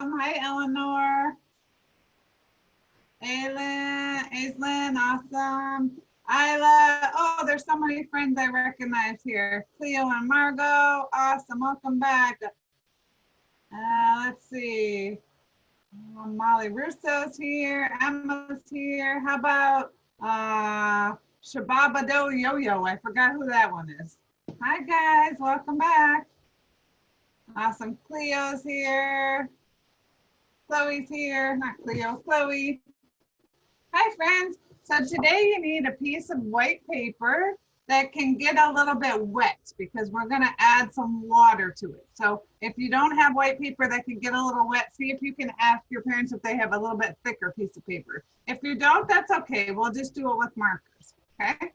Hi, Eleanor. Aislinn, awesome. Isla, oh, there's so many friends I recognize here. Cleo and Margot, awesome, welcome back. Let's see. Molly Russo's here, Emma's here. How about Shababa Yo-Yo? I forgot who that one is. Hi guys, welcome back. Awesome, Cleo's here. Chloe's here, not Cleo, Chloe. Hi friends, so today you need a piece of white paper that can get a little bit wet because we're gonna add some water to it. So if you don't have white paper that can get a little wet, see if you can ask your parents if they have a little bit thicker piece of paper. If you don't, that's okay, we'll just do it with markers, okay?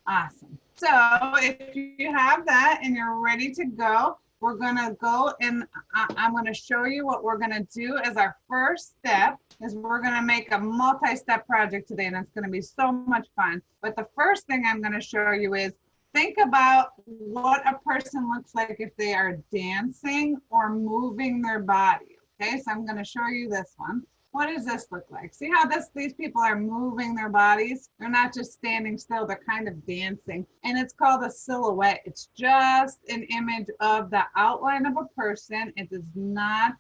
Awesome. So if you have that and you're ready to go, we're gonna go and I'm gonna show you what we're gonna do as our first step is we're gonna make a multi-step project today and it's gonna be so much fun. But the first thing I'm gonna show you is think about what a person looks like if they are dancing or moving their body, okay? So I'm gonna show you this one. What does this look like? See how these people are moving their bodies? They're not just standing still, they're kind of dancing. And it's called a silhouette. It's just an image of the outline of a person. It does not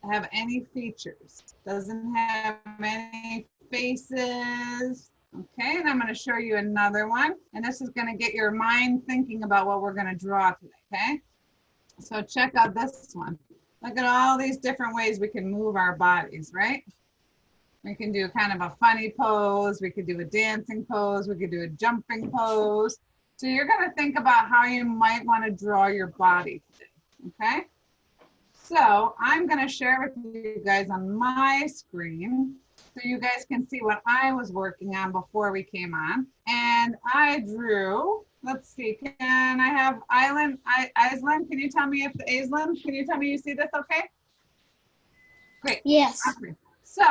have any features. Doesn't have any faces. Okay, and I'm gonna show you another one. And this is gonna get your mind thinking about what we're gonna draw today, okay? So check out this one. Look at all these different ways we can move our bodies, right? We can do kind of a funny pose. We could do a dancing pose. We could do a jumping pose. So you're gonna think about how you might wanna draw your body today, okay? So I'm gonna share with you guys on my screen so you guys can see what I was working on before we came on. And I drew, let's see, can I have Aislinn, can you tell me if Aislinn, can you tell me you see this okay? Great. Yes. Okay. So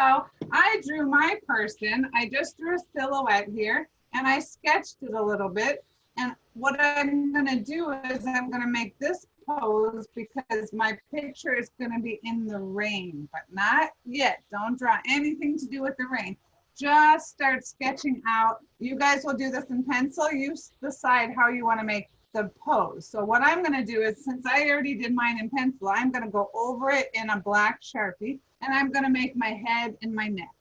I drew my person. I just drew a silhouette here and I sketched it a little bit. And what I'm gonna do is I'm gonna make this pose because my picture is gonna be in the rain, but not yet. Don't draw anything to do with the rain. Just start sketching out. You guys will do this in pencil. You decide how you wanna make the pose. So what I'm gonna do is, since I already did mine in pencil, I'm gonna go over it in a black Sharpie and I'm gonna make my head and my neck,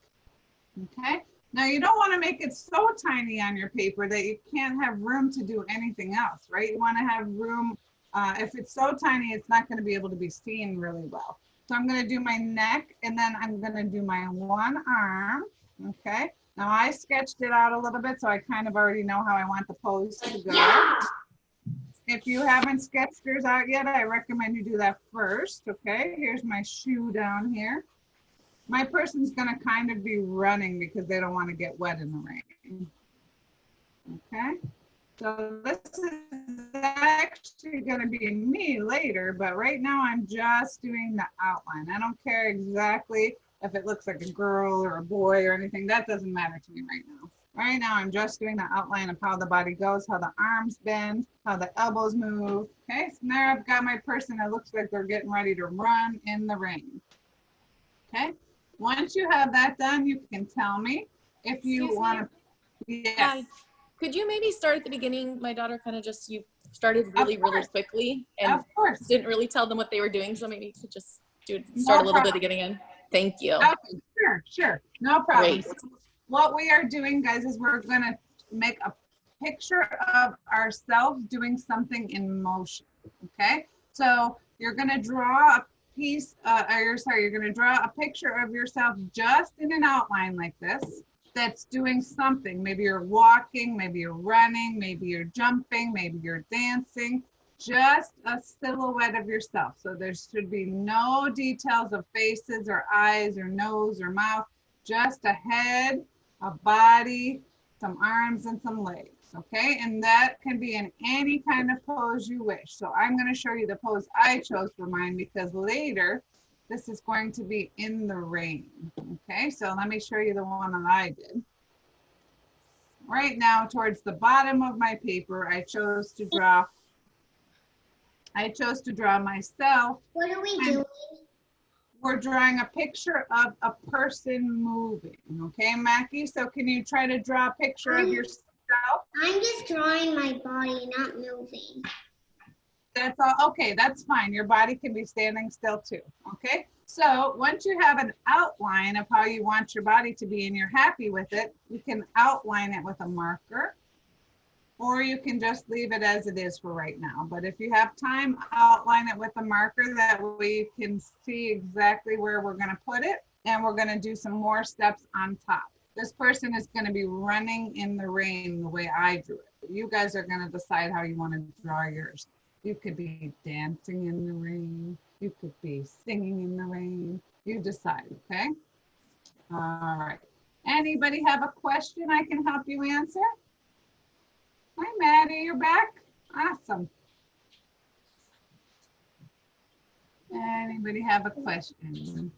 okay? Now you don't wanna make it so tiny on your paper that you can't have room to do anything else, right? You wanna have room, if it's so tiny, it's not gonna be able to be seen really well. So I'm gonna do my neck and then I'm gonna do my one arm, okay? Now I sketched it out a little bit, so I kind of already know how I want the pose to go. Yeah. If you haven't sketched yours out yet, I recommend you do that first, okay? Here's my shoe down here. My person's gonna kind of be running because they don't wanna get wet in the rain. Okay, so this is actually gonna be me later, but right now I'm just doing the outline. I don't care exactly if it looks like a girl or a boy or anything. That doesn't matter to me right now. Right now I'm just doing the outline of how the body goes, how the arms bend, how the elbows move. Okay, so now I've got my person that looks like they're getting ready to run in the rain. Okay. Once you have that done, you can tell me if you want to. Yes. Hi. Could you maybe start at the beginning? My daughter kind of just, you started really quickly and of course didn't really tell them what they were doing. So maybe you could just start a little bit at the beginning again. Thank you. Okay, sure. No problem. Great. What we are doing, guys, is we're going to make a picture of ourselves doing something in motion. Okay. So you're going to draw a piece, you're going to draw a picture of yourself just in an outline like this that's doing something. Maybe you're walking, maybe you're running, maybe you're jumping, maybe you're dancing, just a silhouette of yourself. So there should be no details of faces or eyes or nose or mouth, just a head, a body, some arms and some legs. Okay, and that can be in any kind of pose you wish. So I'm going to show you the pose I chose for mine because later this is going to be in the rain. Okay, so let me show you the one that I did. Right now, towards the bottom of my paper, I chose to draw I chose to draw myself. What are we doing? We're drawing a picture of a person moving. Okay, Mackie? So can you try to draw a picture of yourself? I'm just drawing my body, not moving. That's all. Okay, that's fine. Your body can be standing still too. Okay, so once you have an outline of how you want your body to be and you're happy with it, you can outline it with a marker, or you can just leave it as it is for right now. But if you have time, outline it with a marker. That way you can see exactly where we're going to put it, and we're going to do some more steps on top. This person is going to be running in the rain the way I drew it. You guys are going to decide how you want to draw yours. You could be dancing in the rain. You could be singing in the rain. You decide, okay? All right. Anybody have a question I can help you answer? Hi, Maddie, you're back? Awesome. Anybody have a question?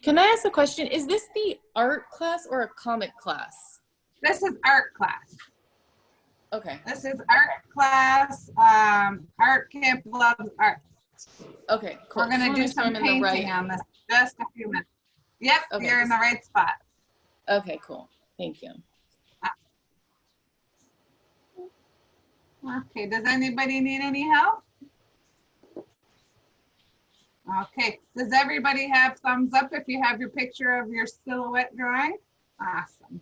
Can I ask a question? Is this the art class or a comic class? This is art class. Okay. This is art class. Art Camp loves art. Okay, cool. We're going to do some painting on this in just a few minutes. Yep, okay, you're in the right spot. Okay, cool. Thank you. Okay, does anybody need any help? Okay, does everybody have thumbs up if you have your picture of your silhouette drawing? Awesome.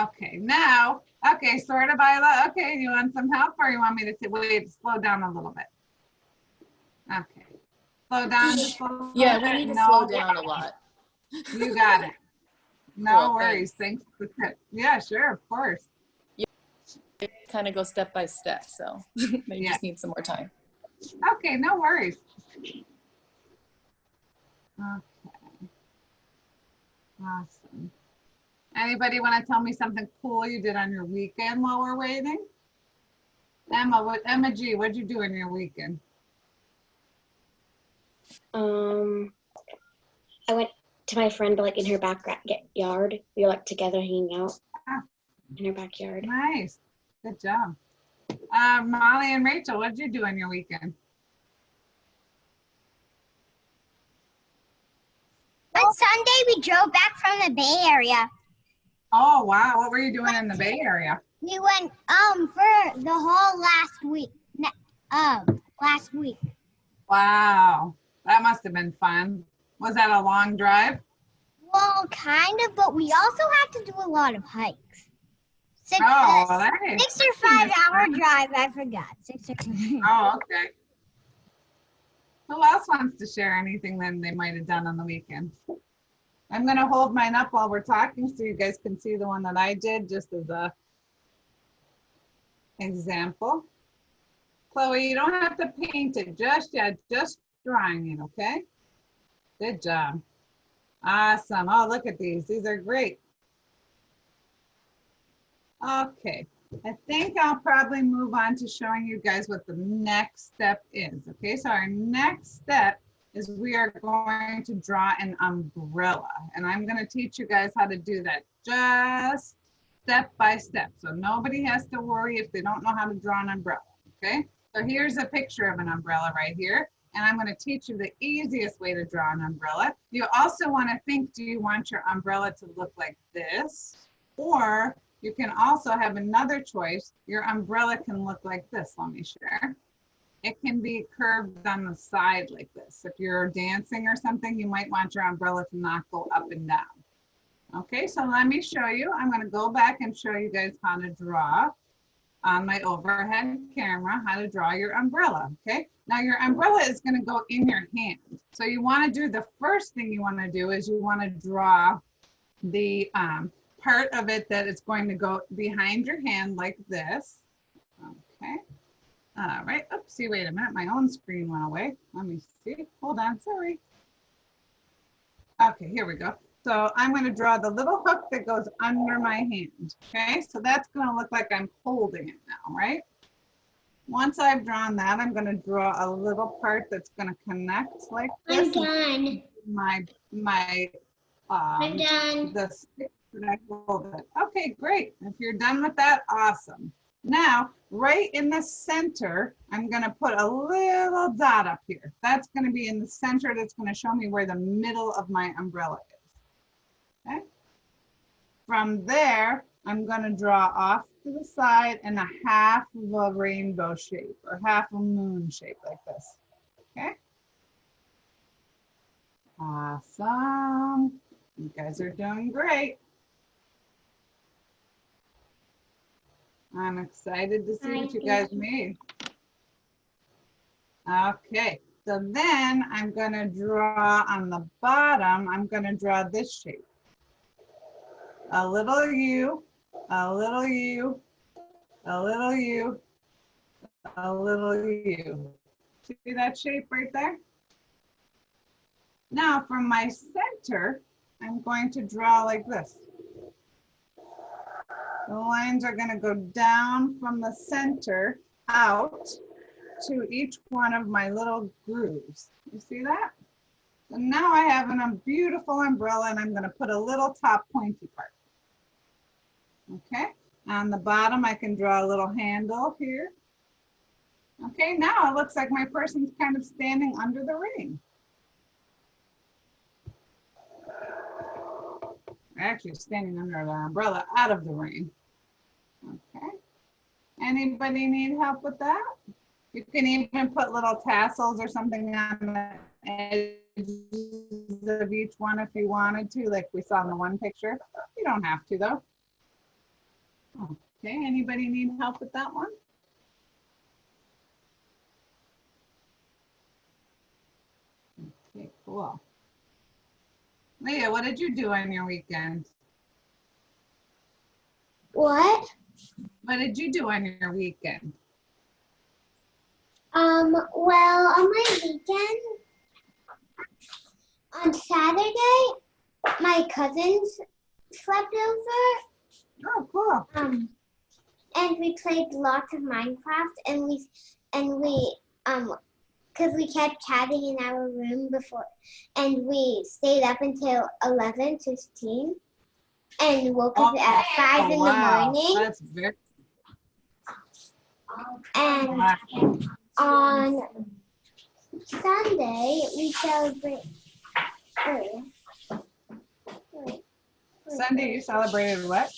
Okay, now, okay, sort of, Isla. Okay, you want some help or you want me to wait, slow down a little bit? Okay, slow down just a little bit. Yeah, we need to slow down a lot. You got it. No Cool, worries, thanks for the tip. Yeah, sure, of course. Yeah, kind of go step by step, so maybe just need some more time. Okay, no worries. Okay, awesome. Anybody want to tell me something cool you did on your weekend while we're waiting? Emma G, what'd you do in your weekend? I went to my friend, like in her backyard. We were like together hanging out in her backyard. Nice, good job. Molly and Rachel, what'd you do in your weekend? On Sunday, we drove back from the Bay Area. Oh, wow. What were you doing in the Bay Area? We went for the whole last week. Wow. That must have been fun. Was that a long drive? Well, kind of, but we also had to do a lot of hikes. 6 or 5 hour drive, I forgot. 6 or 5. Oh, okay. Who else wants to share anything then they might have done on the weekend? I'm going to hold mine up while we're talking so you guys can see the one that I did just as a example. Chloe, you don't have to paint it just yet, just drawing it, okay? Good job. Awesome. Oh, look at these. These are great. Okay. I think I'll probably move on to showing you guys what the next step is. Okay, so our next step is we are going to draw an umbrella. And I'm going to teach you guys how to do that just step by step. So nobody has to worry if they don't know how to draw an umbrella. Okay, so here's a picture of an umbrella right here. And I'm going to teach you the easiest way to draw an umbrella. You also want to think, do you want your umbrella to look like this? Or you can also have another choice. Your umbrella can look like this. Let me share. It can be curved on the side like this. If you're dancing or something, you might want your umbrella to not go up and down. Okay, so let me show you. I'm going to go back and show you guys how to draw on my overhead camera, how to draw your umbrella. Okay, now your umbrella is going to go in your hand. So you want to do, the first thing you want to do is you want to draw the part of it that is going to go behind your hand like this. Okay. All right. Oopsie, wait a minute. My own screen went away. Let me see. Hold on. Sorry. Okay, here we go. So I'm going to draw the little hook that goes under my hand. Okay, so that's going to look like I'm holding it now, right? Once I've drawn that, I'm going to draw a little part that's going to connect like this. I'm done. I'm done. The stick that I hold it. Okay, great. If you're done with that, awesome. Now, right in the center, I'm gonna put a little dot up here. That's gonna be in the center. That's gonna show me where the middle of my umbrella is, okay? From there, I'm gonna draw off to the side in a half of a rainbow shape or half a moon shape like this, okay? Awesome. You guys are doing great. I'm excited to see what you guys made. Okay, so then I'm gonna draw on the bottom, I'm gonna draw this shape. A little U, a little U, a little U, a little U. See that shape right there? Now from my center, I'm going to draw like this. The lines are going to go down from the center out to each one of my little grooves. You see that? So now I have a beautiful umbrella, and I'm going to put a little top pointy part. Okay, on the bottom I can draw a little handle here. Okay, now it looks like my person's kind of standing under the ring. Actually standing under the umbrella out of the rain. Okay. Anybody need help with that? You can even put little tassels or something on the edges of each one if you wanted to, like we saw in the one picture. You don't have to though. Okay, anybody need help with that one? Okay, cool. Leah, what did you do on your weekend? What? What did you do on your weekend? Well, on my weekend, on Saturday, my cousins slept over. Oh, cool. And we played lots of Minecraft, and we because we kept chatting in our room before, and we stayed up until 11:15, and woke up at 5 in the morning. That's very. And on Sunday we celebrate. Sunday you celebrated what?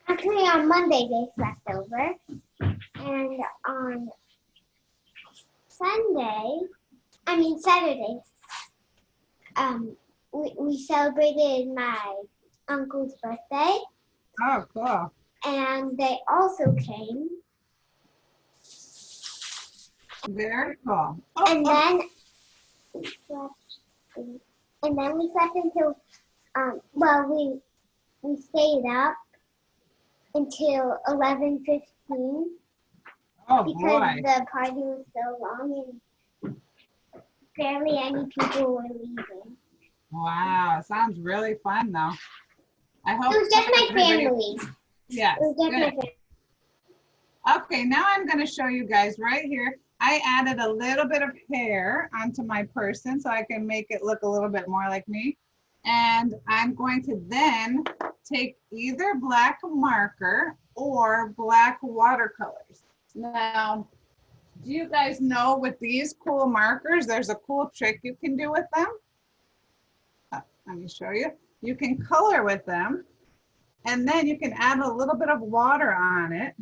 Actually, on Monday they slept over, and on Saturday, we celebrated my uncle's birthday. Oh, cool. And they also came. Very cool. Then we slept until, we stayed up until 11:15. Oh, because boy. the party was so long and barely any people were leaving. Wow, sounds really fun though. I hope it was just my family. Yes. It was just my family. Okay, now I'm going to show you guys right here. I added a little bit of hair onto my person so I can make it look a little bit more like me. And I'm going to then take either black marker or black watercolors. Now, do you guys know with these cool markers, there's a cool trick you can do with them? Let me show you. You can color with them, and then you can add a little bit of water on it,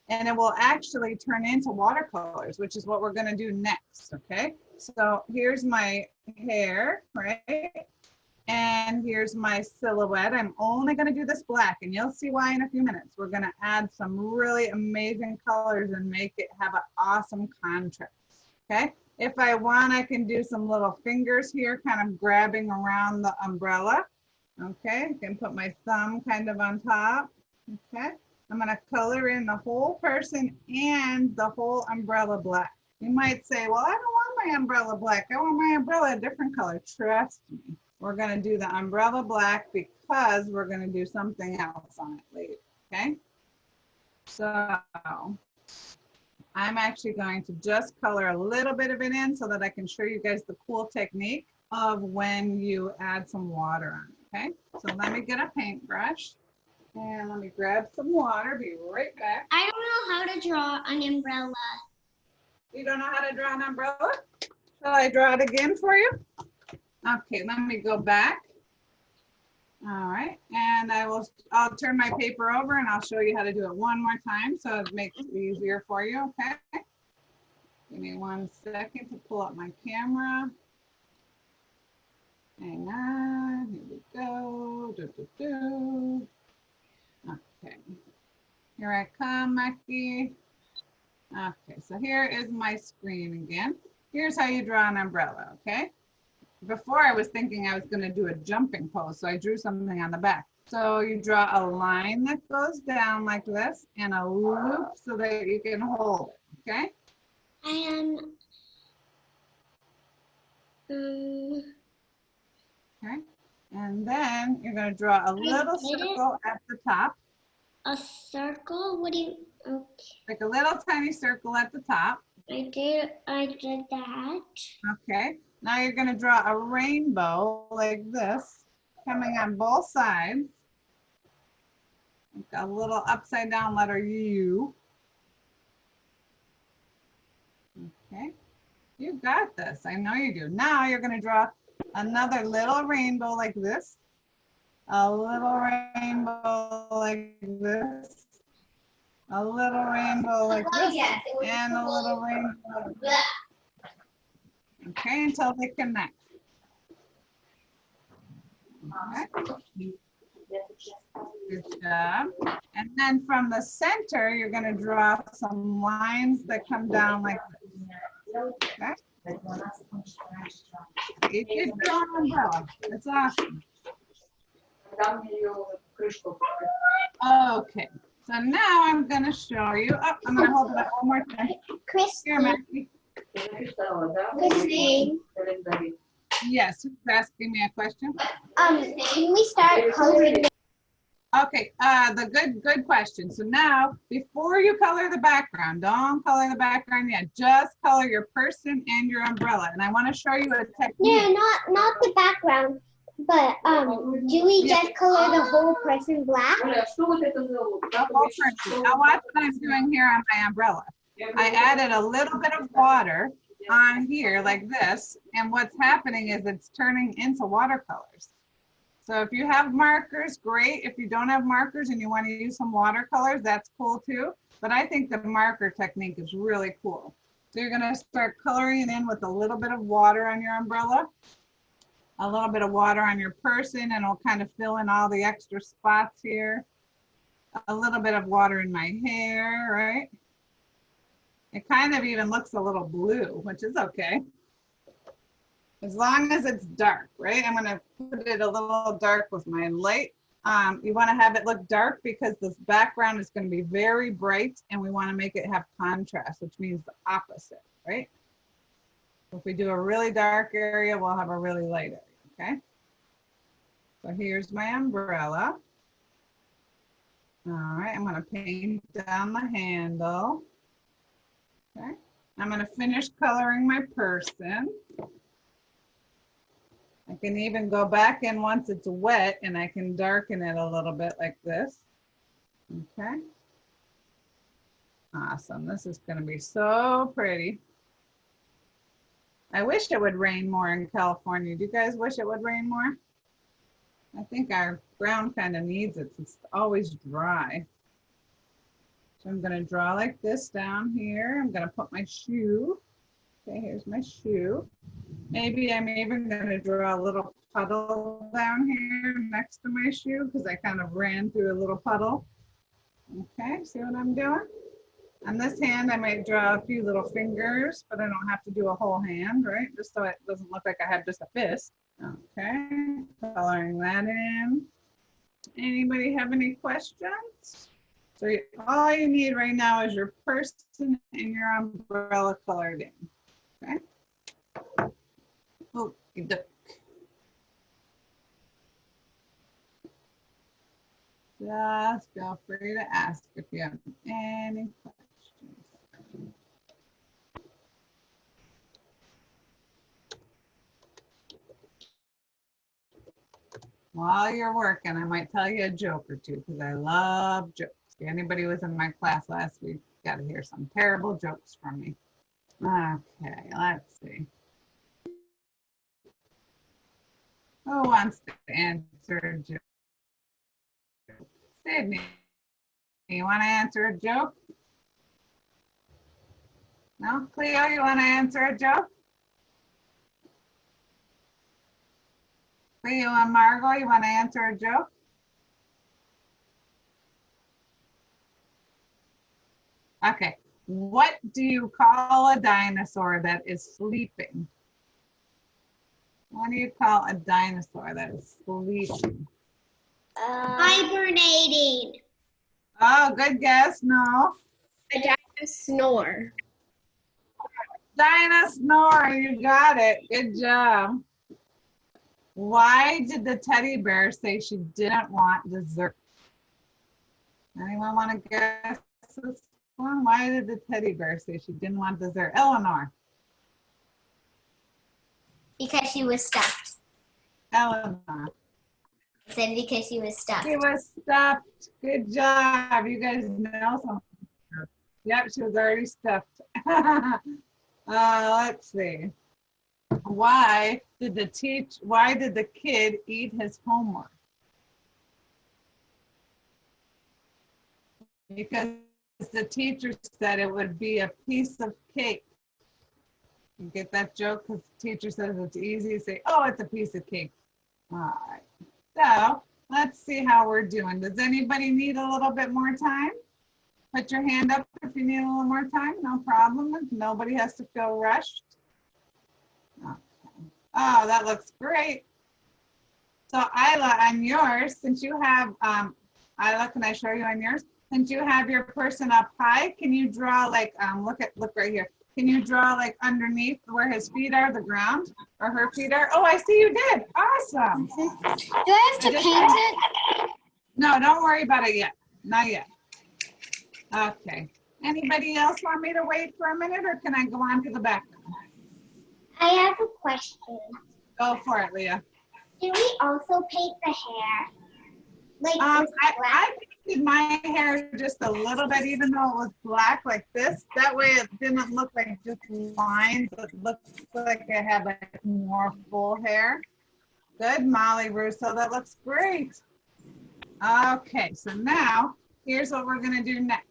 and it will actually turn into watercolors, which is what we're going to do next, okay? So here's my hair, right? And here's my silhouette. I'm only going to do this black, and you'll see why in a few minutes. We're going to add some really amazing colors and make it have an awesome contrast, okay? If I want, I can do some little fingers here, kind of grabbing around the umbrella, okay? I can put my thumb kind of on top, okay? I'm going to color in the whole person and the whole umbrella black. You might say, well, I don't want my umbrella black. I want my umbrella a different color. Trust me. We're going to do the umbrella black because we're going to do something else on it later, okay? So I'm actually going to just color a little bit of it in so that I can show you guys the cool technique of when you add some water on it, okay? So let me get a paintbrush. And let me grab some water, be right back. I don't know how to draw an umbrella. You don't know how to draw an umbrella? Shall I draw it again for you? Okay, let me go back. All right, and I'll turn my paper over and I'll show you how to do it one more time so it makes it easier for you, okay? Give me 1 second to pull up my camera. Hang on, here we go. Okay, here I come, Mackie. Okay, so here is my screen again. Here's how you draw an umbrella, okay? Before I was thinking I was gonna do a jumping pose, so I drew something on the back. So you draw a line that goes down like this and a loop so that you can hold it, okay? Okay, and then you're gonna draw a little circle at the top. A circle? What do you, okay. Like a little tiny circle at the top. I did that. Okay, now you're gonna draw a rainbow like this, coming on both sides. Like a little upside down letter U. Okay, you got this, I know you do. Now you're gonna draw another little rainbow like this. A little rainbow like this. A little rainbow like this. And a little rainbow like this. Okay, until they connect. Okay. Good job. And then from the center, you're going to draw some lines that come down like this. Okay. If you draw an umbrella, that's awesome. Okay, so now I'm going to show you. Oh, I'm going to hold it up one more time. Here, Mackie. Christine. Yes, who's asking me a question? Can we start coloring? Okay, the good question. So now, before you color the background, don't color the background yet. Just color your person and your umbrella. And I want to show you a technique. Yeah, not the background, but do we just color the whole person black? The whole person. Now watch what I'm doing here on my umbrella. I added a little bit of water on here like this, and what's happening is it's turning into watercolors. So if you have markers, great. If you don't have markers and you want to use some watercolors, that's cool too. But I think the marker technique is really cool. So you're going to start coloring it in with a little bit of water on your umbrella, a little bit of water on your person, and it'll kind of fill in all the extra spots here. A little bit of water in my hair, right? It kind of even looks a little blue, which is okay. As long as it's dark, right? I'm gonna put it a little dark with my light. You wanna have it look dark because this background is gonna be very bright and we wanna make it have contrast, which means the opposite, right? If we do a really dark area, we'll have a really light area, okay? So here's my umbrella. All right, I'm gonna paint down the handle. Okay, I'm gonna finish coloring my person. I can even go back in once it's wet and I can darken it a little bit like this. Okay. Awesome, this is gonna be so pretty. I wish it would rain more in California. Do you guys wish it would rain more? I think our ground kind of needs it. It's always dry. So I'm gonna draw like this down here. I'm gonna put my shoe. Okay, here's my shoe. Maybe I'm even gonna draw a little puddle down here next to my shoe because I kind of ran through a little puddle. Okay, see what I'm doing? On this hand, I might draw a few little fingers, but I don't have to do a whole hand, right? Just so it doesn't look like I have just a fist. Okay, coloring that in. Anybody have any questions? So all you need right now is your person and your umbrella colored in, okay? Oh, just feel free to ask if you have any questions. while you're working, I might tell you a joke or two because I love jokes. If anybody was in my class last week, got to hear some terrible jokes from me. Okay, let's see. Who wants to answer a joke? Sydney, you want to answer a joke? No? Cleo, you want to answer a joke? Cleo and Margot, you want to answer a joke? Okay. What do you call a dinosaur that is sleeping? What do you call a dinosaur that is sleeping? Hibernating. Oh, good guess. No. A dinosaur. Dinosaur, you got it. Good job. Why did the teddy bear say she didn't want dessert? Anyone want to guess this one? Why did the teddy bear say she didn't want dessert? Eleanor. Because she was stuffed. Eleanor. I said because she was stuffed. She was stuffed. Good job. You guys know something. Yep, she was already stuffed. Let's see. Why did the kid eat his homework? Because the teacher said it would be a piece of cake. You get that joke? Because the teacher says it's easy to say, oh, it's a piece of cake. All right. So let's see how we're doing. Does anybody need a little bit more time? Put your hand up if you need a little more time. No problem. Nobody has to feel rushed. Okay. Oh, that looks great. So Isla, on yours, since you have, Isla, can I show you on yours? Since you have your person up high, can you draw like, look right here. Can you draw like underneath where his feet are, the ground, or her feet are? Oh, I see you did. Awesome. Do I have to paint it? No, don't worry about it yet. Not yet. Okay. Anybody else want me to wait for a minute, or can I go on to the back? I have a question. Go for it, Leah. Do we also paint the hair? Like I painted my hair just a little bit, even though it was black like this. That way it didn't look like just lines. It looked like I had like more full hair. Good, Molly Russo. That looks great. Okay, so now here's what we're going to do next.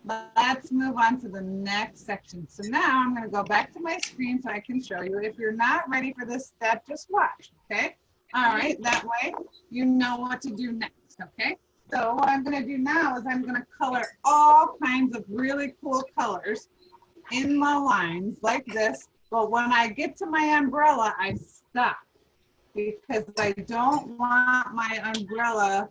Let's move on to the next section. So now I'm going to go back to my screen so I can show you. If you're not ready for this step, just watch, okay? All right, that way you know what to do next, okay? So what I'm going to do now is I'm going to color all kinds of really cool colors in my lines like this. But when I get to my umbrella, I stop because I don't want my umbrella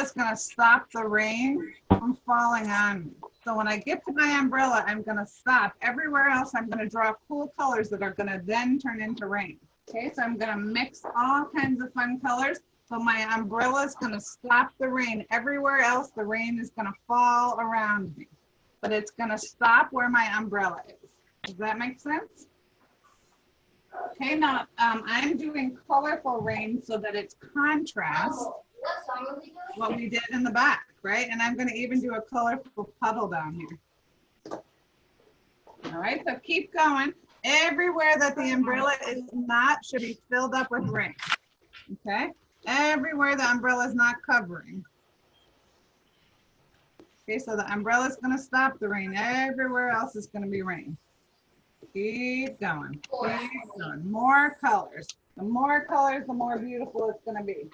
is going to stop the rain from falling on me. So when I get to my umbrella, I'm going to stop. Everywhere else, I'm going to draw cool colors that are going to then turn into rain. Okay, so I'm going to mix all kinds of fun colors. So my umbrella is going to stop the rain. Everywhere else, the rain is going to fall around me. But it's going to stop where my umbrella is. Does that make sense? Okay, now I'm doing colorful rain so that it's contrast. What we did in the back, right? And I'm going to even do a colorful puddle down here. All right, so keep going. Everywhere that the umbrella is not should be filled up with rain. Okay, everywhere the umbrella is not covering. Okay, so the umbrella is going to stop the rain. Everywhere else is going to be rain. Keep going. Keep going. More colors. The more colors, the more beautiful it's going to be.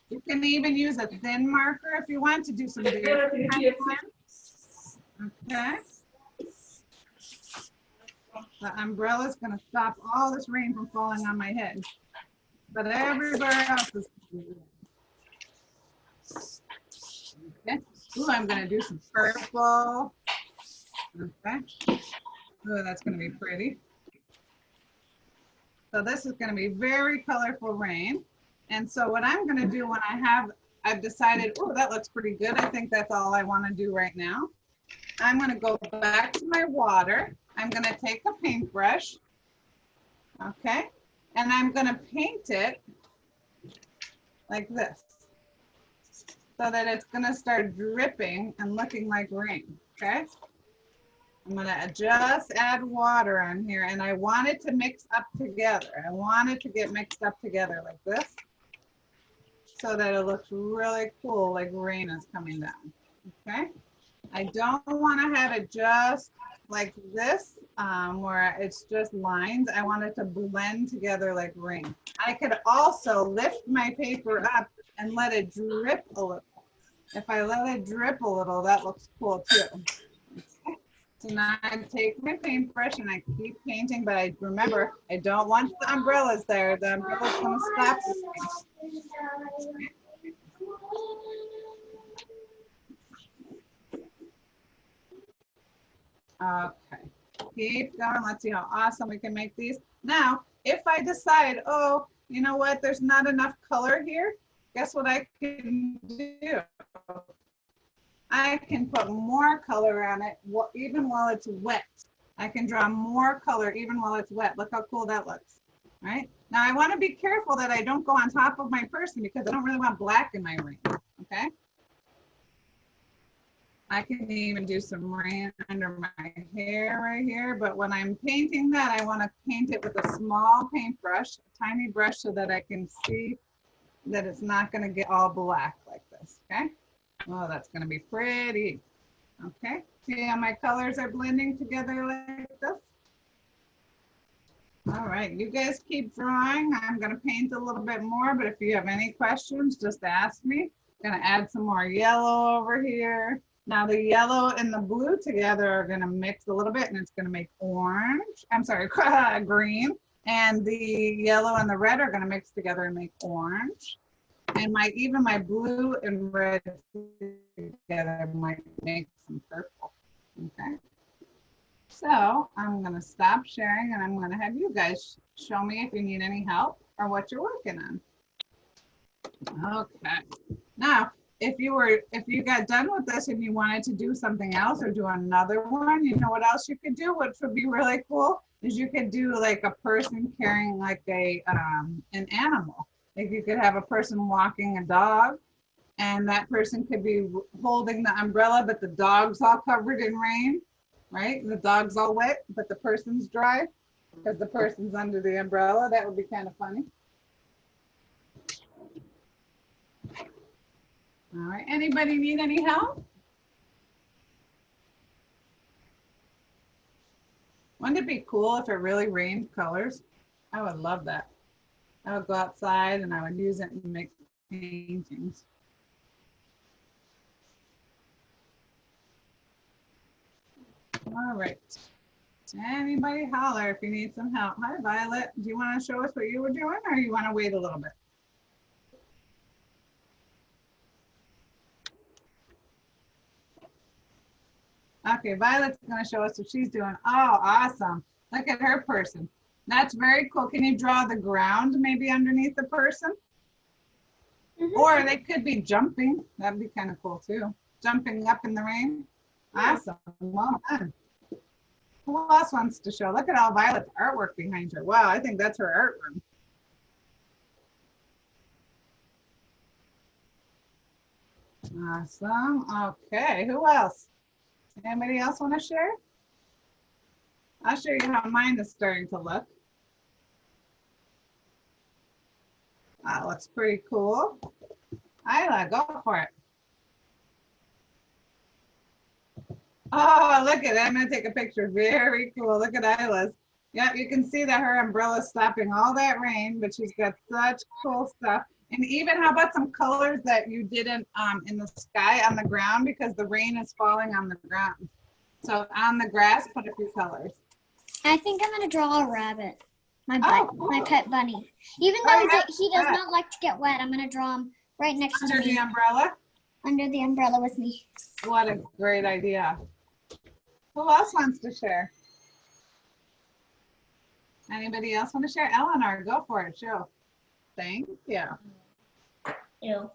You can even use a thin marker if you want to do some very okay. The umbrella is going to stop all this rain from falling on my head. But everywhere else is okay. Ooh, I'm going to do some purple. Okay. Ooh, that's going to be pretty. So this is going to be very colorful rain. And so what I'm going to do when I've decided, oh, that looks pretty good. I think that's all I want to do right now. I'm going to go back to my water. I'm going to take a paintbrush. Okay. And I'm going to paint it like this, so that it's gonna start dripping and looking like rain, okay? I'm gonna just add water on here, and I want it to mix up together. I want it to get mixed up together like this, so that it looks really cool, like rain is coming down, okay? I don't wanna have it just like this, where it's just lines. I want it to blend together like rain. I could also lift my paper up and let it drip a little. If I let it drip a little, that looks cool too. So now I take my paintbrush and I keep painting, but I remember I don't want the umbrellas there. The umbrella's gonna stop this thing. Okay, keep going. Let's see how awesome we can make these. Now, if I decide, oh, you know what, there's not enough color here, guess what I can do? I can put more color on it even while it's wet. I can draw more color even while it's wet. Look how cool that looks, right? Now I want to be careful that I don't go on top of my person because I don't really want black in my rain, okay? I can even do some rain under my hair right here, but when I'm painting that, I want to paint it with a small paintbrush, a tiny brush, so that I can see that it's not going to get all black like this, okay? Oh, that's going to be pretty. Okay, see how my colors are blending together like this? All right, you guys keep drawing. I'm going to paint a little bit more, but if you have any questions, just ask me. I'm going to add some more yellow over here. Now the yellow and the blue together are going to mix a little bit, and it's going to make orange. I'm sorry, green. And the yellow and the red are going to mix together and make orange. And even my blue and red together might make some purple. Okay. So I'm going to stop sharing, and I'm going to have you guys show me if you need any help or what you're working on. Okay. Now, if you got done with this and you wanted to do something else or do another one, you know what else you could do, which would be really cool, is you could do like a person carrying like an animal. Like you could have a person walking a dog, and that person could be holding the umbrella, but the dog's all covered in rain, right? The dog's all wet, but the person's dry because the person's under the umbrella. That would be kind of funny. All right, anybody need any help? Wouldn't it be cool if it really rained colors? I would love that. I would go outside and I would use it and make paintings. All right. Anybody holler if you need some help. Hi, Violet. Do you want to show us what you were doing, or you want to wait a little bit? Okay, Violet's going to show us what she's doing. Oh, awesome. Look at her person. That's very cool. Can you draw the ground maybe underneath the person? Mm-hmm. Or they could be jumping. That'd be kind of cool too. Jumping up in the rain. Awesome. Well done. Who else wants to show? Look at all Violet's artwork behind her. Wow, I think that's her art room. Awesome. Okay, who else? Anybody else want to share? I'll show you how mine is starting to look. That looks pretty cool. Isla, go for it. Oh, look at it. I'm going to take a picture. Very cool. Look at Isla's. Yep, you can see that her umbrella is stopping all that rain, but she's got such cool stuff. And even, how about some colors that you didn't in the sky on the ground, because the rain is falling on the ground. So on the grass, put a few colors. I think I'm going to draw a rabbit. My pet bunny. Even though he does not like to get wet, I'm going to draw him right next to me. Under the umbrella? Under the umbrella with me. What a great idea. Who else wants to share? Anybody else want to share? Eleanor, go for it. Show. Thank you. Ew.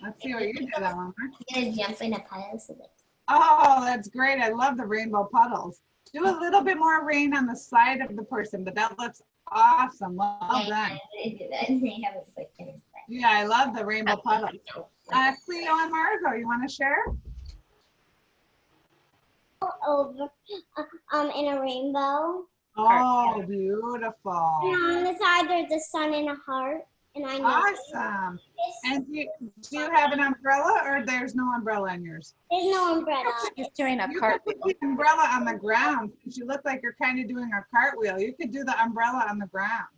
Let's see what you did, Eleanor. I'm going to jump in a pile of it. Oh, that's great. I love the rainbow puddles. Do a little bit more rain on the side of the person, but that looks awesome. Well done. They have a quick finish. Yeah, I love the rainbow puddles. Cleo and Margot, you want to share? Over in a rainbow. Oh, beautiful. And on the side there's a sun and a heart. And I know Awesome. And do you have an umbrella or there's no umbrella in yours? there's no umbrella. She's doing a You cart. could put the umbrella on the ground. You look like you're kind of doing a cartwheel. You could do the umbrella on the ground.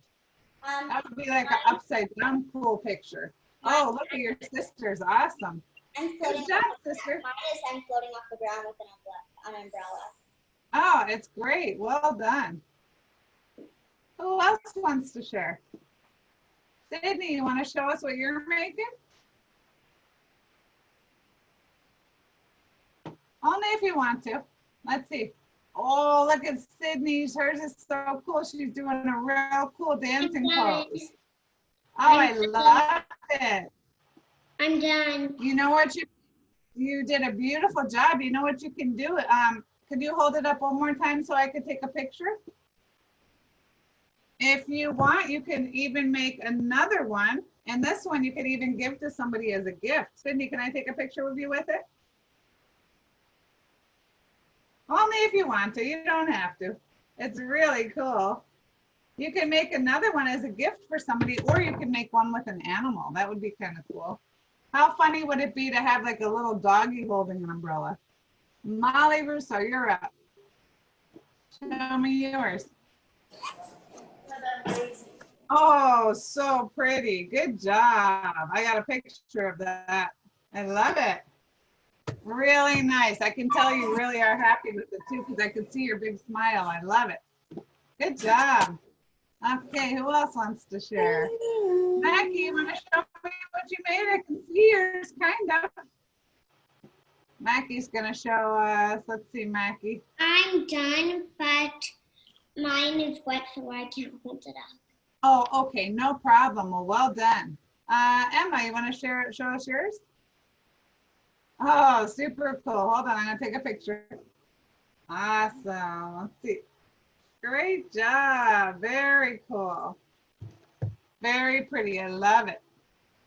That would be like an upside down cool picture. Oh, look at your sisters. Awesome. I'm Good floating. job, sister. Mine is I'm floating off the ground with an umbrella. Oh, it's great. Well done. Who else wants to share? Sydney, you want to show us what you're making? Only if you want to. Let's see. Oh, look at Sydney's. Hers is so cool. She's doing a real cool dancing pose. Oh, I love it. I'm done. You know what you did a beautiful job. You know what you can do? Could you hold it up one more time so I could take a picture? If you want, you can even make another one. And this one you could even give to somebody as a gift. Sydney, can I take a picture of you with it? Only if you want to. You don't have to. It's really cool. You can make another one as a gift for somebody, or you can make one with an animal. That would be kind of cool. How funny would it be to have like a little doggy holding an umbrella? Molly Russo, you're up. Show me yours. Oh, so pretty. Good job. I got a picture of that. I love it. Really nice. I can tell you really are happy with it too because I could see your big smile. I love it. Good job. Okay, who else wants to share? Mackie, you want to show me what you made? I can see yours, kind of. Mackie's going to show us. Let's see, Mackie. I'm done, but mine is wet, so I can't hold it up. Oh, okay, no problem. Well done. Emma, you want to show us yours? Oh, super cool. Hold on, I'm going to take a picture. Awesome. Let's see. Great job. Very cool. Very pretty. I love it.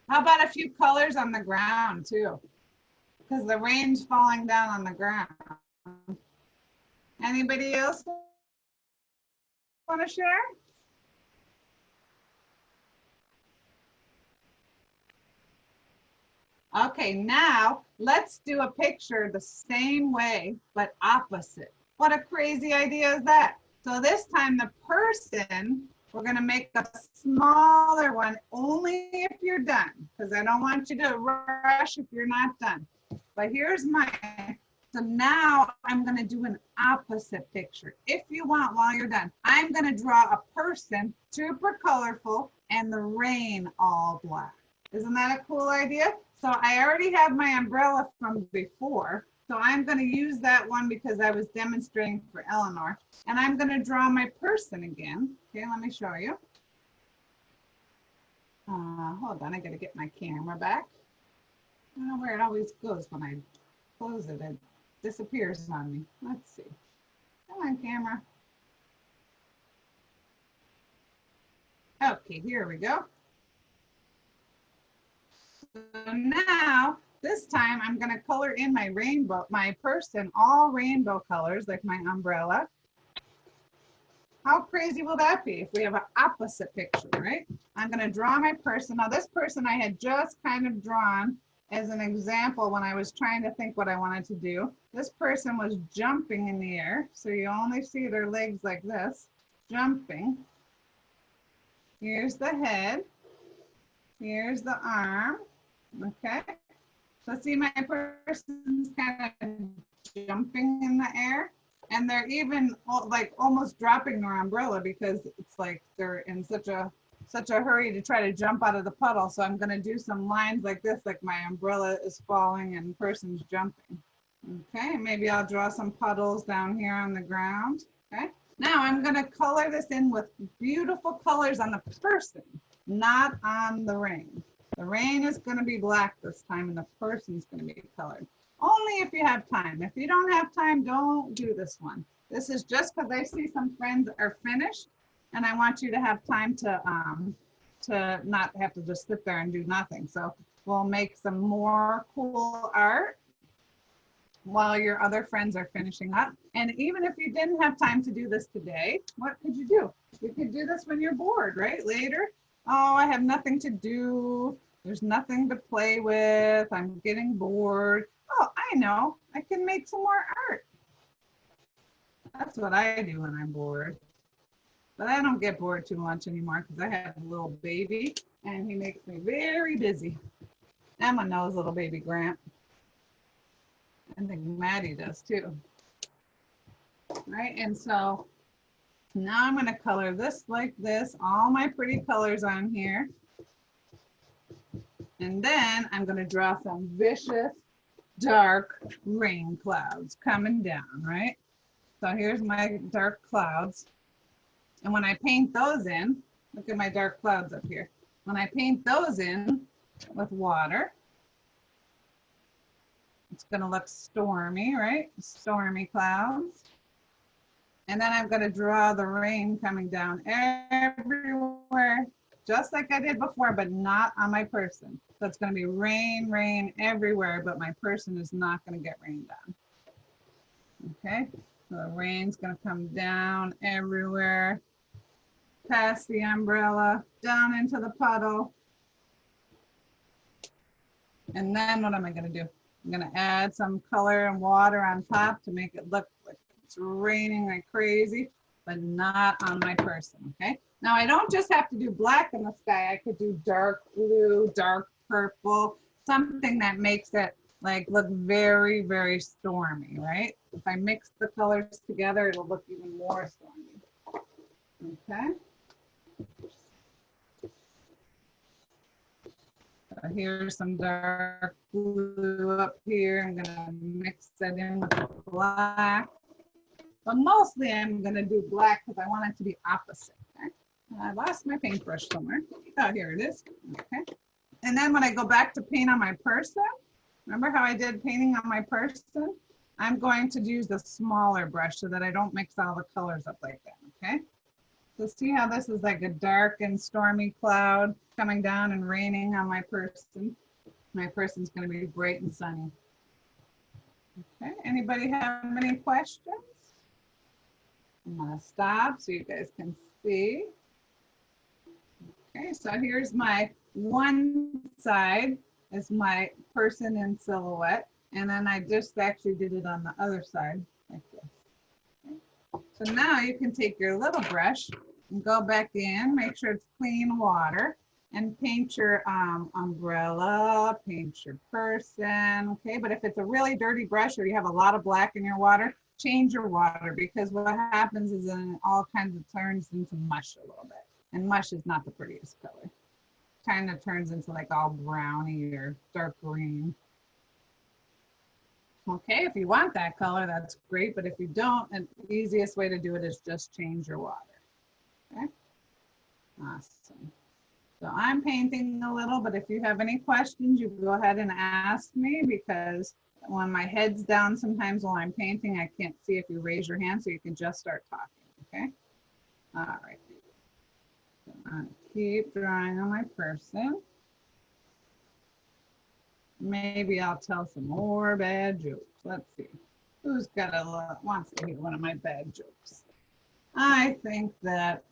How about a few colors on the ground too? Because the rain's falling down on the ground. Anybody else want to share? Okay, now let's do a picture the same way, but opposite. What a crazy idea is that? So this time the person, we're gonna make a smaller one only if you're done, because I don't want you to rush if you're not done. But here's mine. So now I'm gonna do an opposite picture. If you want, while you're done, I'm gonna draw a person, super colorful, and the rain all black. Isn't that a cool idea? So I already have my umbrella from before. So I'm going to use that one because I was demonstrating for Eleanor. And I'm going to draw my person again. Okay, let me show you. Hold on, I got to get my camera back. I don't know where it always goes when I close it. It disappears on me. Let's see. Come on, camera. Okay, here we go. So now, this time I'm going to color in my rainbow, my person, all rainbow colors, like my umbrella. How crazy will that be if we have an opposite picture, right? I'm going to draw my person. Now, this person I had just kind of drawn as an example when I was trying to think what I wanted to do. This person was jumping in the air, so you only see their legs like this, jumping. Here's the head. Here's the arm. Okay, so see my person's kind of jumping in the air, and they're even like almost dropping their umbrella because it's like they're in such a hurry to try to jump out of the puddle. So I'm going to do some lines like this, like my umbrella is falling and person's jumping. Okay, maybe I'll draw some puddles down here on the ground. Okay, now I'm going to color this in with beautiful colors on the person, not on the rain. The rain is going to be black this time and the person's going to be colored. Only if you have time. If you don't have time, don't do this one. This is just because I see some friends are finished and I want you to have time to not have to just sit there and do nothing. So we'll make some more cool art while your other friends are finishing up. And even if you didn't have time to do this today, what could you do? You could do this when you're bored, right? Later, oh, I have nothing to do. There's nothing to play with. I'm getting bored. Oh, I know, I can make some more art. That's what I do when I'm bored. But I don't get bored too much anymore because I have a little baby and he makes me very busy. Emma knows little baby Grant. I think Maddie does too. Right, and so now I'm going to color this like this, all my pretty colors on here. And then I'm going to draw some vicious, dark rain clouds coming down, right? So here's my dark clouds. And when I paint those in, look at my dark clouds up here. When I paint those in with water, it's going to look stormy, right? Stormy clouds. And then I'm going to draw the rain coming down everywhere, just like I did before, but not on my person. So it's going to be rain, rain everywhere, but my person is not going to get rained on. Okay, so the rain's going to come down everywhere, past the umbrella, down into the puddle. And then what am I going to do? I'm going to add some color and water on top to make it look like it's raining like crazy, but not on my person, okay? Now I don't just have to do black in the sky. I could do dark blue, dark purple, something that makes it like look very, very stormy, right? If I mix the colors together, it'll look even more stormy, okay? So here's some dark blue up here. I'm gonna mix that in with the black. But mostly I'm gonna do black because I want it to be opposite, okay? I lost my paintbrush somewhere. Oh, here it is, okay? And then when I go back to paint on my person, remember how I did painting on my person? I'm going to use the smaller brush so that I don't mix all the colors up like that, okay? So see how this is like a dark and stormy cloud coming down and raining on my person. My person's gonna be bright and sunny. Okay, anybody have any questions? I'm gonna stop so you guys can see. Okay, so here's my one side is my person in silhouette, and then I just actually did it on the other side like this. Okay. So now you can take your little brush and go back in, make sure it's clean water, and paint your umbrella, paint your person, okay? But if it's a really dirty brush or you have a lot of black in your water, change your water, because what happens is then it all kinds of turns into mush a little bit. And mush is not the prettiest color. Kind of turns into like all browny or dark green. Okay, if you want that color, that's great. But if you don't, the easiest way to do it is just change your water. Okay, awesome. So I'm painting a little, but if you have any questions, you go ahead and ask me, because when my head's down, sometimes while I'm painting, I can't see if you raise your hand, so you can just start talking, okay? All right. So I'm gonna keep drawing on my person. Maybe I'll tell some more bad jokes. Let's see. Who's wants to hear one of my bad jokes? I think that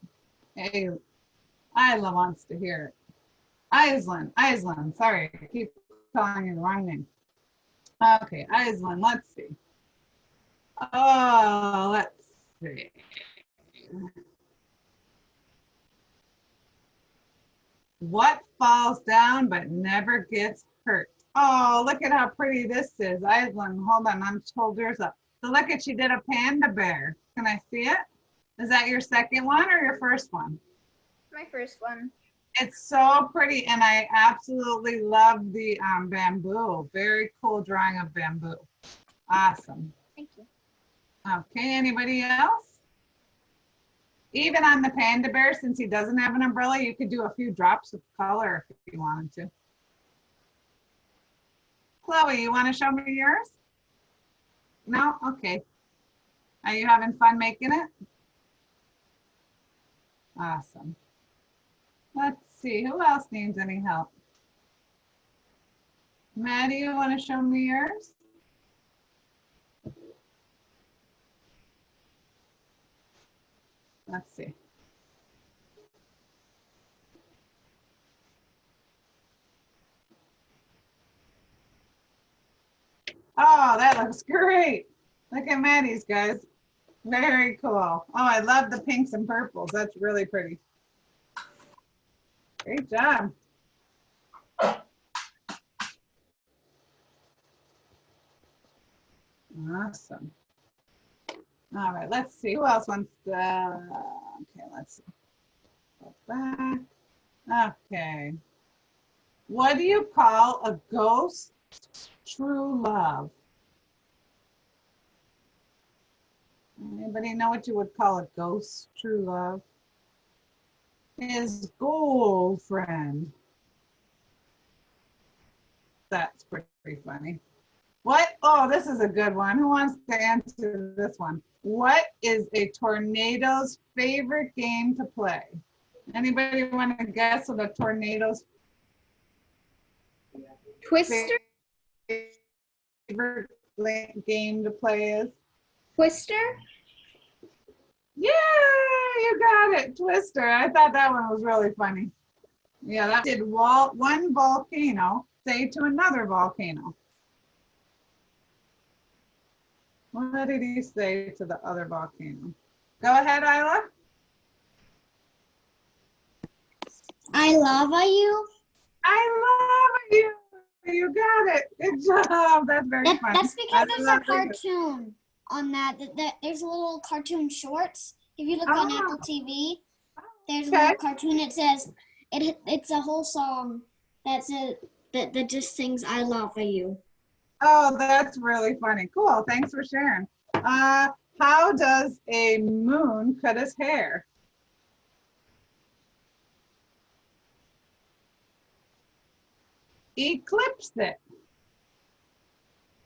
Isla wants to hear it. Island, sorry, I keep calling you the wrong name. Okay, Island, let's see. Oh, let's see. What falls down but never gets hurt? Oh, look at how pretty this is. Island, hold on, I'm hold yours up. So look at, she did a panda bear. Can I see it? Is that your second one or your first one? My first one. It's so pretty, and I absolutely love the bamboo. Very cool drawing of bamboo. Awesome. Thank you. Okay, anybody else? Even on the panda bear, since he doesn't have an umbrella, you could do a few drops of color if you wanted to. Chloe, you want to show me yours? No? Okay. Are you having fun making it? Awesome. Let's see, who else needs any help? Maddie, you want to show me yours? Let's see. Oh, that looks great. Look at Maddie's, guys. Very cool. Oh, I love the pinks and purples. That's really pretty. Great job. Awesome. All right, let's see. Who else wants to? Okay, let's see. Go back. Okay. What do you call a ghost true love? Anybody know what you would call a ghost true love? His girlfriend. That's pretty funny. What? Oh, this is a good one. Who wants to answer this one? What is a tornado's favorite game to play? Anybody want to guess what a tornado's Twister? favorite game to play is? Twister? Yeah, you got it. Twister. I thought that one was really funny. Yeah, that did one volcano say to another volcano. What did he say to the other volcano? Go ahead, Isla. I love you. I love you. You got it. Good job. That's very funny. That's because there's a love it. cartoon on that. There's a little cartoon shorts. If you look on Oh. Apple TV, there's a Okay. little cartoon. It says it's a whole song that just sings "I love you." Oh, that's really funny. Cool. Thanks for sharing. How does a moon cut his hair? Eclipse it.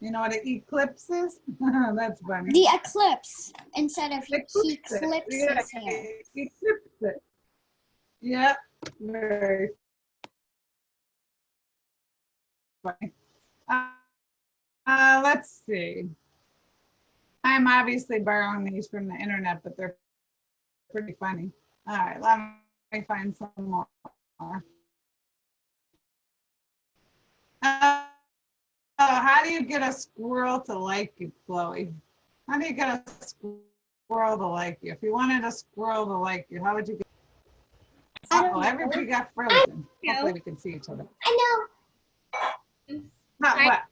You know what an eclipse is? That's funny. The eclipse instead of he Eclipse it. clips Yeah, his hair. eclipse it. Yeah, very funny. Let's see. I'm obviously borrowing these from the internet, but they're pretty funny. All right, let me find some more. How do you get a squirrel to like you, Chloe? How do you get a squirrel to like you? If you wanted a squirrel to like you, how would you get? Oh, everybody got frozen. Hopefully we can see each other. I know. What?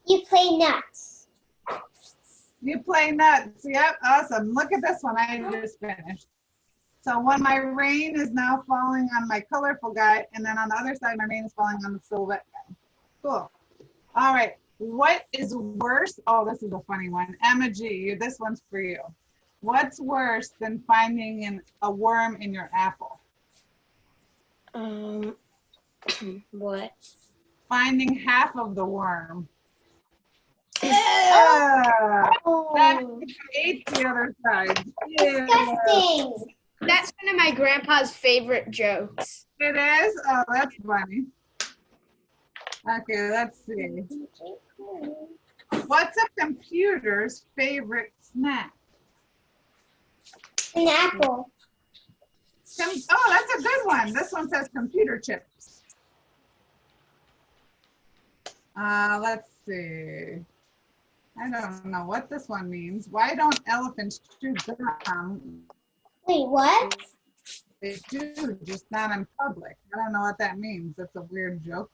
You play nuts. You play nuts. Yep, awesome. Look at this one I just finished. So when my rain is now falling on my colorful guy, and then on the other side, my rain is falling on the silhouette guy. Cool. All right. What is worse? Oh, this is a funny one. Emma G, this one's for you. What's worse than finding a worm in your apple? What? Finding half of the worm. Yeah. That ate the other side. Yeah. Disgusting. That's one of my grandpa's favorite jokes. It is? Oh, that's funny. Okay, let's see. What's a computer's favorite snack? An apple. Oh, that's a good one. This one says computer chips. Let's see. I don't know what this one means. Why don't elephants chew gum? Wait, what? They do, just not in public. I don't know what that means. That's a weird joke.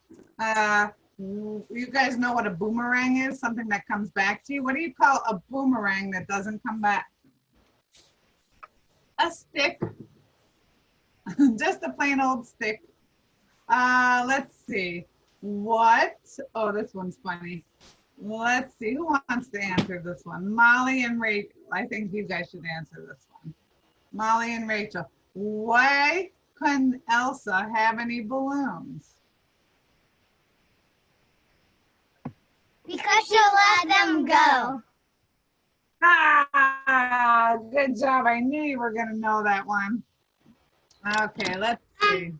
You guys know what a boomerang is? Something that comes back to you. What do you call a boomerang that doesn't come back? A stick. Just a plain old stick. Let's see. What? Oh, this one's funny. Let's see. Who wants to answer this one? Molly and Rachel. I think you guys should answer this one. Molly and Rachel. Why couldn't Elsa have any balloons? Because you let them go. Ah, good job. I knew you were going to know that one. Okay, let's see.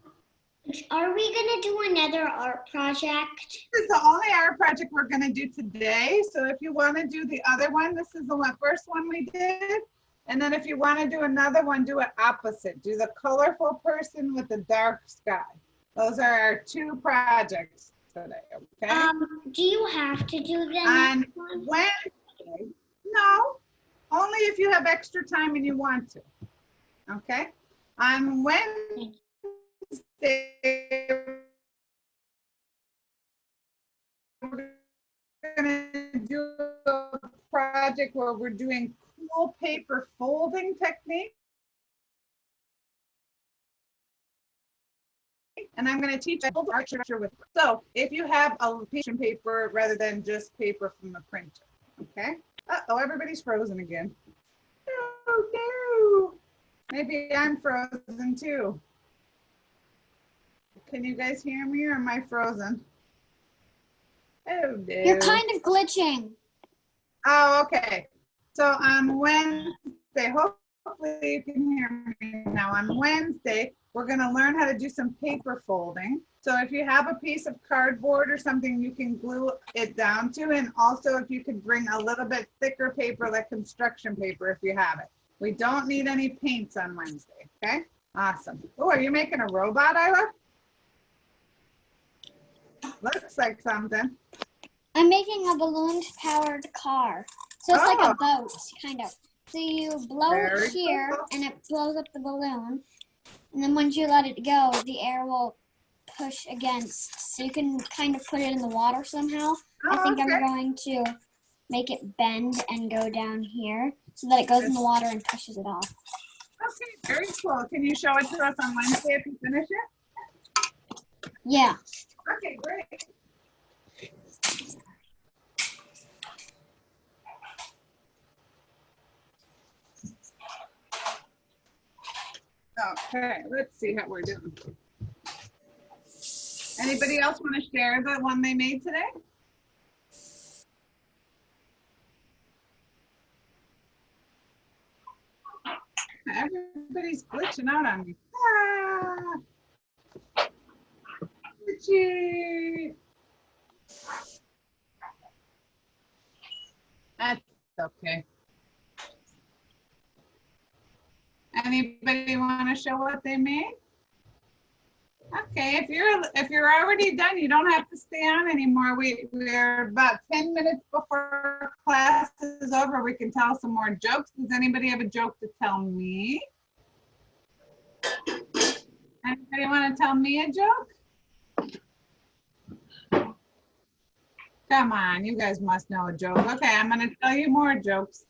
Are we gonna do another art project? This is the only art project we're gonna do today. So if you wanna do the other one, this is the first one we did. And then if you wanna do another one, do it opposite. Do the colorful person with the dark sky. Those are our two projects today, okay? Do you have to do them? On Wednesday, no, only if you have extra time and you want to, okay? On Wednesday, we're gonna do a project where we're doing cool paper folding technique. And I'm going to teach art structure with. So if you have a piece of paper rather than just paper from the printer, okay? Uh-oh, everybody's frozen again. No, no. Maybe I'm frozen too. Can you guys hear me or am I frozen? Oh, no. You're kind of glitching. Oh, okay. So on Wednesday, hopefully you can hear me now. On Wednesday, we're going to learn how to do some paper folding. So if you have a piece of cardboard or something, you can glue it down to. And also if you could bring a little bit thicker paper, like construction paper, if you have it. We don't need any paints on Wednesday, okay? Awesome. Oh, are you making a robot, Isla? Looks like something. I'm making a balloon-powered car. So it's like a boat, kind of. So you blow it here, and it blows up the balloon. And then once you let it go, the air will push against. So you can kind of put it in the water somehow. I think I'm going to make it bend and go down here so that it goes in the water and pushes it off. Okay, very cool. Can you show it to us on Wednesday if you finish it? Yeah. Okay, great. Okay, let's see how we're doing. Anybody else want to share the one they made today? Everybody's glitching out on me. Ah, glitchy. That's okay. Anybody want to show what they made? Okay, if you're already done, you don't have to stay on anymore. We're about 10 minutes before class is over. We can tell some more jokes. Does anybody have a joke to tell me? Anybody want to tell me a joke? Come on, you guys must know a joke. Okay, I'm going to tell you more jokes.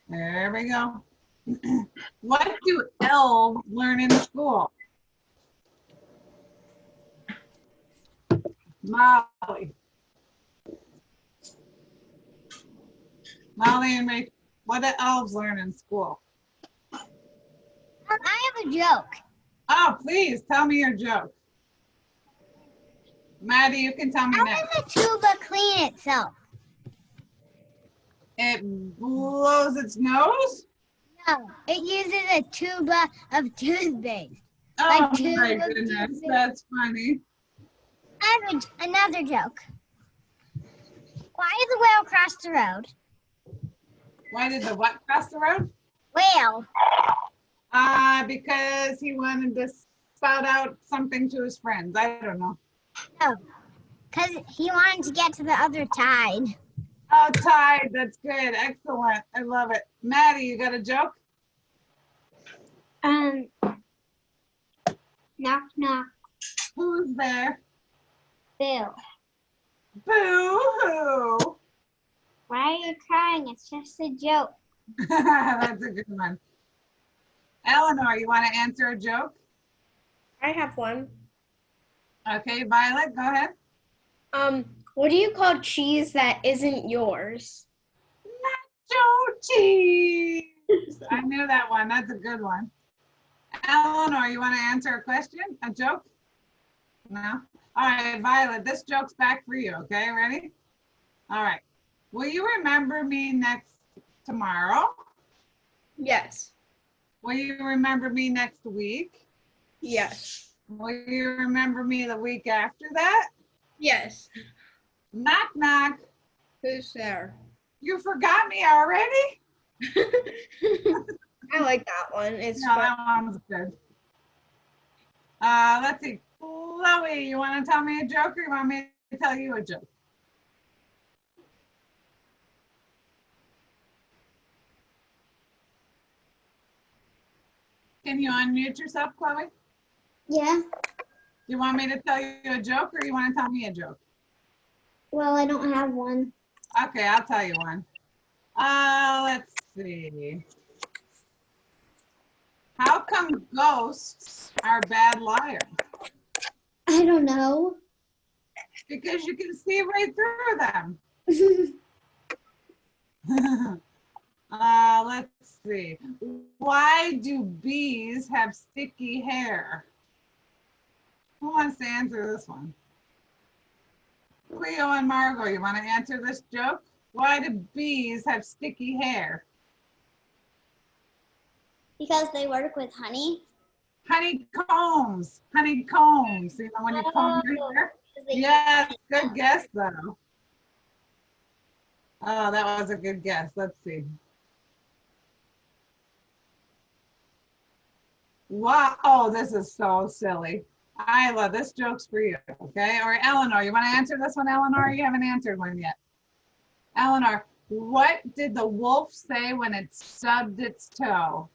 There we go. What do elves learn in school? Molly and Rachel, what do elves learn in school? I have a joke. Oh, please tell me your joke. Maddie, you can tell me How next. does a tuba clean itself? It blows its nose? No, it uses a tuba of toothpaste. Oh my goodness, that's funny. I have another joke. Why did the whale cross the road? Why did the what cross the road? Whale. Because he wanted to spout out something to his friends. I don't know. No, because he wanted to get to the other tide. Oh, tide. That's good. Excellent. I love it. Maddie, you got a joke? Knock, knock. Who's there? Bill. Boo-hoo. Why are you crying? It's just a joke. That's a good one. Eleanor, you want to answer a joke? I have one. Okay, Violet, go ahead. What do you call cheese that isn't yours? Nacho cheese. I knew that one. That's a good one. Eleanor, you want to answer a question? A joke? No? All right, Violet, this joke's back for you, okay? Ready? All right. Will you remember me tomorrow? Yes. Will you remember me next week? Yes. Will you remember me the week after that? Yes. Knock, knock. Who's there? You forgot me already? I like that one. It's No, fun. that one's good. Let's see. Chloe, you want to tell me a joke or you want me to tell you a joke? Can you unmute yourself, Chloe? Yeah. You want me to tell you a joke or you want to tell me a joke? Well, I don't have one. Okay, I'll tell you one. Let's see. How come ghosts are bad liars? I don't know. Because you can see right through them. Let's see. Why do bees have sticky hair? Who wants to answer this one? Cleo and Margot, you want to answer this joke? Why do bees have sticky hair? Because they work with honey. Honeycombs. Honeycombs. You know when you comb your hair? Yes, good guess though. Oh, that was a good guess. Let's see. Wow. Oh, this is so silly. Isla, this joke's for you, okay? Or Eleanor, you want to answer this one, Eleanor? You haven't answered one yet. Eleanor, what did the wolf say when it stubbed its toe?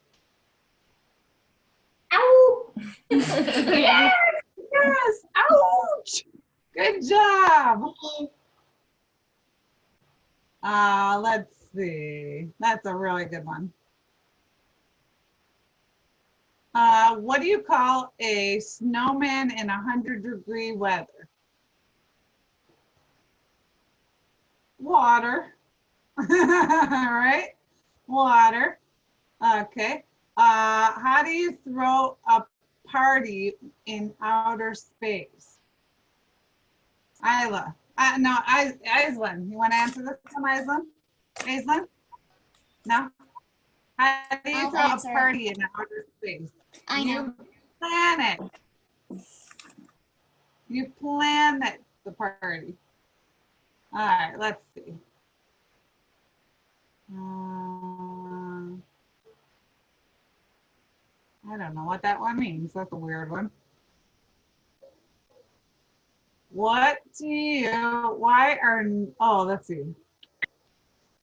Ow! Yes, yes. Ouch. Good job. Let's see. That's a really good one. What do you call a snowman in 100-degree weather? Water. All right. Water. Okay. How do you throw a party in outer space? Isla. No, Aislinn. You want to answer this one, Aislinn? Aislinn? No? How do you I'll throw answer. a party in outer space? I know. You plan it. You plan it, the party. All right, let's see. I don't know what that one means. That's a weird one. What do you, why are, oh, let's see.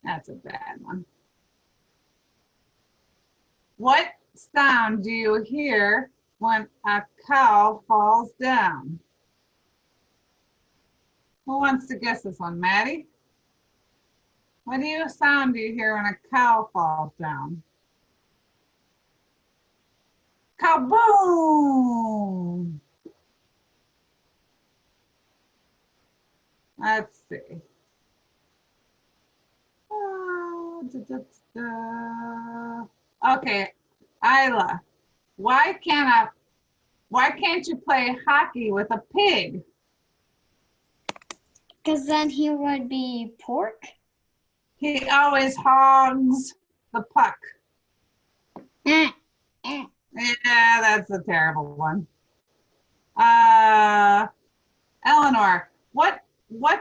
That's a bad one. What sound do you hear when a cow falls down? Who wants to guess this one? Maddie? What sound do you hear when a cow falls down? Kaboom! Let's see. Okay, Isla, why can't you play hockey with a pig? Because then he would be pork. He always hogs the puck. Eh. Yeah, that's a terrible one. Eleanor, what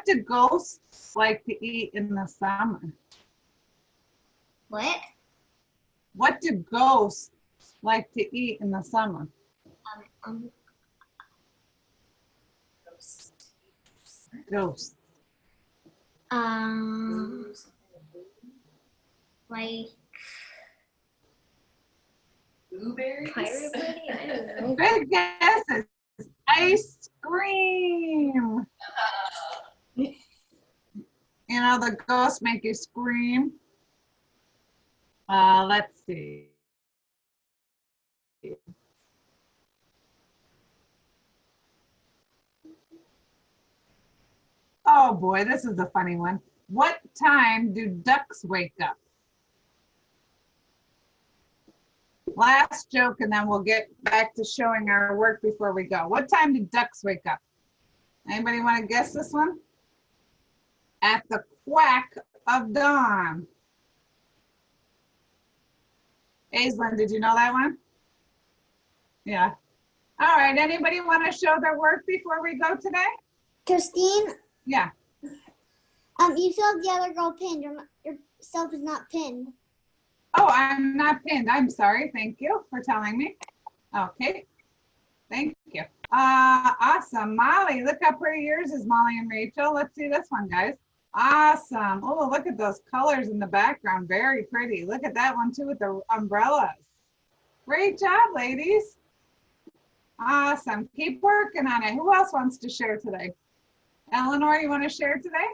do ghosts like to eat in the summer? What? What do ghosts like to eat in the summer? Ghosts. Like Blueberries? pirate lady? I don't know. Good guesses. Ice cream. You know, the ghosts make you scream. Let's see. Oh boy, this is a funny one. What time do ducks wake up? Last joke, and then we'll get back to showing our work before we go. What time do ducks wake up? Anybody want to guess this one? At the quack of dawn. Aislinn, did you know that one? Yeah. All right, anybody want to show their work before we go today? Christine, Yeah. you still have the other girl pinned. Yourself is not pinned. Oh, I'm not pinned. I'm sorry. Thank you for telling me. Okay. Thank you. Awesome. Molly, look how pretty yours is, Molly and Rachel. Let's see this one, guys. Awesome. Oh, look at those colors in the background. Very pretty. Look at that one too with the umbrellas. Great job, ladies. Awesome. Keep working on it. Who else wants to share today? Eleanor, you want to share today?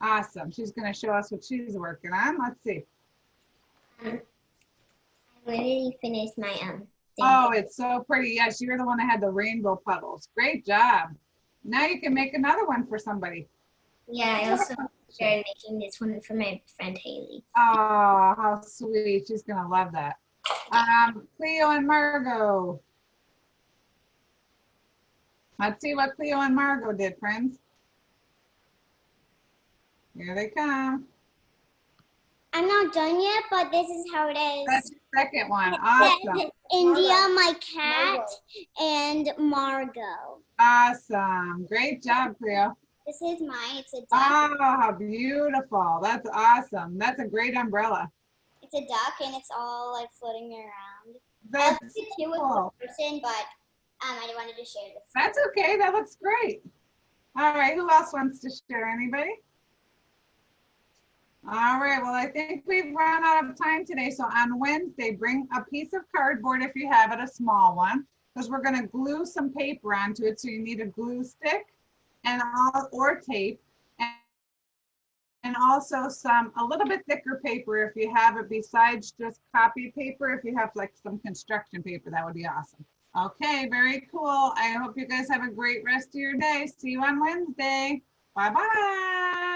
Awesome. She's going to show us what she's working on. Let's see. I literally finished my thing. Oh, it's so pretty. Yes, you're the one that had the rainbow puddles. Great job. Now you can make another one for somebody. Yeah, I also started making this one for my friend Haley. Oh, how sweet. She's going to love that. Cleo and Margot. Let's see what Cleo and Margot did, friends. Here they come. I'm not done yet, but this is how it is. That's the second one. Awesome. India, my cat, and Margot. Awesome. Great job, Cleo. This is mine. It's a duck. Oh, how beautiful. That's awesome. That's a great umbrella. It's a duck, and it's all like floating around. That's I did two with cool. one person, but I wanted to share this. That's okay. That looks great. All right. Who else wants to share? Anybody? All right. Well, I think we've run out of time today. So on Wednesday, bring a piece of cardboard if you have it, a small one, because we're going to glue some paper onto it. So you need a glue stick and or tape, and also a little bit thicker paper if you have it, besides just copy paper. If you have like some construction paper, that would be awesome. Okay, very cool. I hope you guys have a great rest of your day. See you on Wednesday. Bye-bye.